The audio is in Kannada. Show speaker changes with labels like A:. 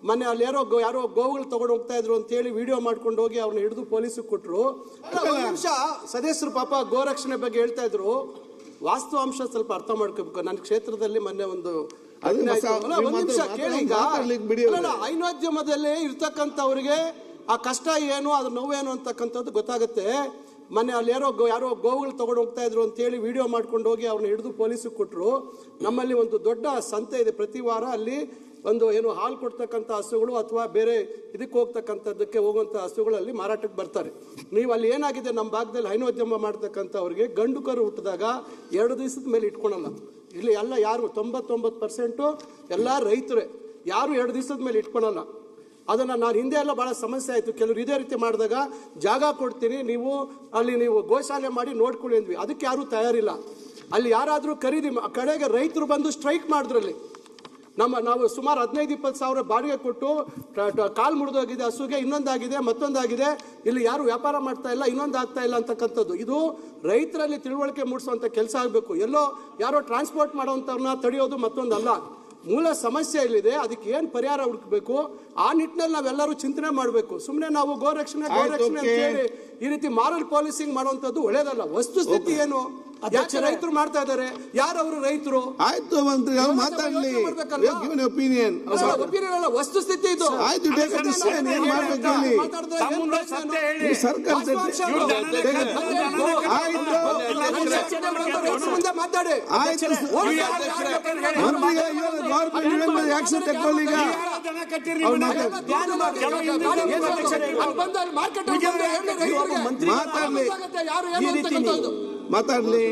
A: ಮೊನ್ನೆ ಅಲ್ಲಿ ಯಾರೋ ಗೋವುಗಳು ತಗೊಂಡು ಹೋಗ್ತಾ ಇದ್ರು ಅಂತ ಹೇಳಿ ವಿಡಿಯೋ ಮಾಡ್ಕೊಂಡು ಹೋಗಿ ಅವ್ರನ್ನ ಹಿಡಿದು ಪೊಲೀಸಿಗೆ ಕೊಟ್ಟರು. ನಿಮಿಷ ಸದಸ್ಯರು ಪಾಪ ಗೋರಕ್ಷಣೆ ಬಗ್ಗೆ ಹೇಳ್ತಾ ಇದ್ರು. ವಾಸ್ತವಾಂಶ ಸ್ವಲ್ಪ ಅರ್ಥ ಮಾಡ್ಕೋಬೇಕು. ನನ್ನ ಕ್ಷೇತ್ರದಲ್ಲಿ ಮೊನ್ನೆ ಒಂದು ನಿಮಿಷ ಕೇಳಿ. ಈಗ ಹೈನೋದ್ಯಮದಲ್ಲಿ ಇರ್ತಕ್ಕಂಥವ್ರಿಗೆ ಆ ಕಷ್ಟ ಏನು, ಅದ್ರ ನೋವೇನು ಅಂತಕ್ಕಂಥದ್ದು ಗೊತ್ತಾಗುತ್ತೆ. ಮೊನ್ನೆ ಅಲ್ಲಿ ಯಾರೋ ಗೋವುಗಳು ತಗೊಂಡು ಹೋಗ್ತಾ ಇದ್ರು ಅಂತ ಹೇಳಿ ವಿಡಿಯೋ ಮಾಡ್ಕೊಂಡು ಹೋಗಿ ಅವ್ರನ್ನ ಹಿಡಿದು ಪೊಲೀಸಿಗೆ ಕೊಟ್ಟರು. ನಮ್ಮಲ್ಲಿ ಒಂದು ದೊಡ್ಡ ಸಂತೆ ಇದೆ. ಪ್ರತಿ ವಾರ ಅಲ್ಲಿ ಒಂದು ಹಾಲು ಕೊಡ್ತಕ್ಕಂಥ ಹಸುಗಳು ಅಥವಾ ಬೇರೆ ಇದಕ್ಕೆ ಹೋಗ್ತಕ್ಕಂಥದ್ದಕ್ಕೆ ಹೋಗುವಂಥ ಹಸುಗಳಲ್ಲಿ ಮಾರಾಟಕ್ಕೆ ಬರ್ತಾರೆ. ನೀವು ಅಲ್ಲಿ ಏನಾಗಿದೆ, ನಮ್ಮ ಭಾಗದಲ್ಲಿ ಹೈನೋದ್ಯಮ ಮಾಡ್ತಕ್ಕಂಥವ್ರಿಗೆ ಗಂಡು ಕರು ಹುಟ್ಟಿದಾಗ 2 ದಿವಸದ ಮೇಲೆ ಇಟ್ಕೊಳಲ್ಲ. ಇಲ್ಲಿ ಎಲ್ಲ ಯಾರು 99% ಎಲ್ಲ ರೈತರೇ, ಯಾರು 2 ದಿವಸದ ಮೇಲೆ ಇಟ್ಕೊಳಲ್ಲ. ಅದನ್ನು ನಾನು ಹಿಂದೆ ಎಲ್ಲ ಭಾಳ ಸಮಸ್ಯೆ ಆಯಿತು. ಕೆಲವರು ಇದೇ ರೀತಿ ಮಾಡಿದಾಗ ಜಾಗ ಕೊಡ್ತೀನಿ, ನೀವು ಗೋಶಾಲೆ ಮಾಡಿ ನೋಡ್ಕೊಳ್ಳಿ ಅಂದ್ವಿ. ಅದಕ್ಕೆ ಯಾರೂ ತಯಾರಿಲ್ಲ. ಅಲ್ಲಿ ಯಾರಾದರೂ ಖರೀದಿ ಕಡೆಗೆ ರೈತರು ಬಂದು ಸ್ಟ್ರೈಕ್ ಮಾಡಿದ್ರಲ್ಲಿ. ನಾವು ಸುಮಾರು 15-20 ಸಾವಿರ ಬಾಡಿಗೆ ಕೊಟ್ಟು ಕಾಲು ಮುರಿದೋಗಿದೆ ಹಸುಗೆ, ಇನ್ನೊಂದಾಗಿದೆ ಮತ್ತೊಂದಾಗಿದೆ, ಇಲ್ಲಿ ಯಾರು ವ್ಯಾಪಾರ ಮಾಡ್ತಾ ಇಲ್ಲ, ಇನ್ನೊಂದು ಆಗ್ತಾ ಇಲ್ಲ ಅಂತಕ್ಕಂಥದ್ದು. ಇದು ರೈತರಲ್ಲಿ ತಿಳುವಳಿಕೆ ಮೂಡಿಸುವಂಥ ಕೆಲಸ ಆಗಬೇಕು. ಯಾರೋ ಟ್ರಾನ್ಸ್ಪೋರ್ಟ್ ಮಾಡೋವಂಥವ್ರನ್ನ ತಡೆಯೋದು ಮತ್ತೊಂದಲ್ಲ. ಮೂಲ ಸಮಸ್ಯೆ ಇಲ್ಲಿದೆ. ಅದಕ್ಕೆ ಏನು ಪರಿಹಾರ ಹುಡುಕಬೇಕು, ಆ ನಿಟ್ಟಿನಲ್ಲಿ ನಾವೆಲ್ಲರೂ ಚಿಂತನೆ ಮಾಡಬೇಕು. ಸುಮ್ಮನೆ ನಾವು ಗೋರಕ್ಷಣೆ ಅಂತ ಹೇಳಿ ಈ ರೀತಿ ಮಾರಲ್ ಪಾಲಿಸಿಂಗ್ ಮಾಡುವಂಥದ್ದು ಒಳ್ಳೇದಲ್ಲ. ವಸ್ತುಸ್ಥಿತಿ ಏನು, ಯಾಕೆ ರೈತರು ಮಾಡ್ತಾ ಇದ್ದಾರೆ, ಯಾರು ಅವರು ರೈತರು?
B: ಆಯ್ತು ಮಂತ್ರಿ ಮಾತಾಡ್ಲಿ, ಒಪಿನಿಯನ್
A: ಅಲ್ಲ, ವಸ್ತುಸ್ಥಿತಿ ಇದು.
B: ಆಯ್ತು, ಏನ್ ಮಾಡ್ಬೇಕು ಹೇಳಿ. ಸರ್ಕಾರ
A: ಮುಂದೆ ಮಾತಾಡಿ.
B: ಗೌರ್ಮೆಂಟ್ ಆಕ್ಷನ್ ತಗೊಳ್ಳಿ. ಮಾತಾಡ್ಲಿ.